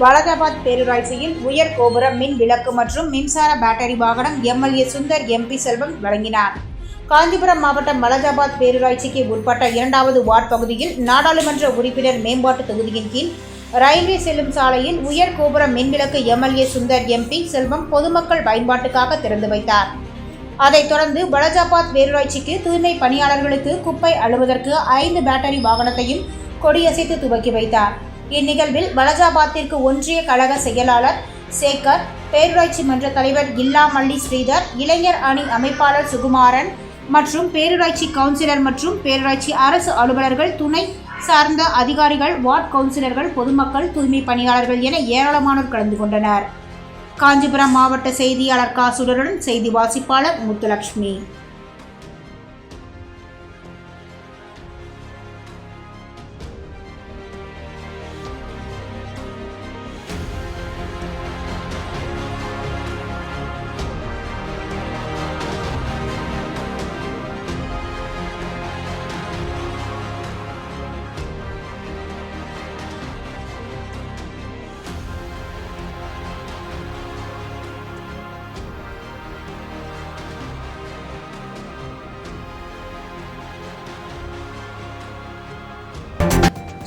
வாலாஜாபாத் பேரூராட்சியில் உயர் கோபுர மின் விளக்கு மற்றும் மின்சார பேட்டரி வாகனம் எம்எல்ஏ சுந்தர் எம்பி செல்வம் வழங்கினார். காஞ்சிபுரம் மாவட்டம் வாலாஜாபாத் பேரூராட்சிக்கு உட்பட்ட 2வது வார்டு பகுதியில் நாடாளுமன்ற உறுப்பினர் மேம்பாட்டு தொகுதியின் கீழ் ரயில்வே செல்லும் சாலையில் உயர் கோபுர மின்விளக்கு எம்எல்ஏ சுந்தர் எம்பி செல்வம் பொதுமக்கள் பயன்பாட்டுக்காக திறந்து வைத்தார். அதைத் தொடர்ந்து வாலாஜாபாத் பேரூராட்சிக்கு தூய்மை பணியாளர்களுக்கு குப்பை அள்ளுவதற்கு 5 பேட்டரி வாகனத்தையும் கொடியசைத்து துவக்கி வைத்தார். இந்நிகழ்வில் வாலாஜாபாத்திற்கு ஒன்றிய கழக செயலாளர் சேகர், பேரூராட்சி மன்ற தலைவர் இல்லாமல்லி ஸ்ரீதர், இளைஞர் அணி அமைப்பாளர் சுகுமாரன் மற்றும் பேரூராட்சி கவுன்சிலர் மற்றும் பேரூராட்சி அரசு அலுவலர்கள், துணை சார்ந்த அதிகாரிகள், வார்டு கவுன்சிலர்கள், பொதுமக்கள், தூய்மை பணியாளர்கள் என ஏராளமானோர் கலந்து கொண்டனர். காஞ்சிபுரம் மாவட்ட செய்தியாளர் காசுடருடன் செய்தி வாசிப்பாளர் முத்துலட்சுமி.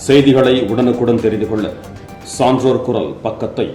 செய்திகளை உடனுக்குடன் தெரிந்து கொள்ள சான்றோர் குரல் பக்கத்தை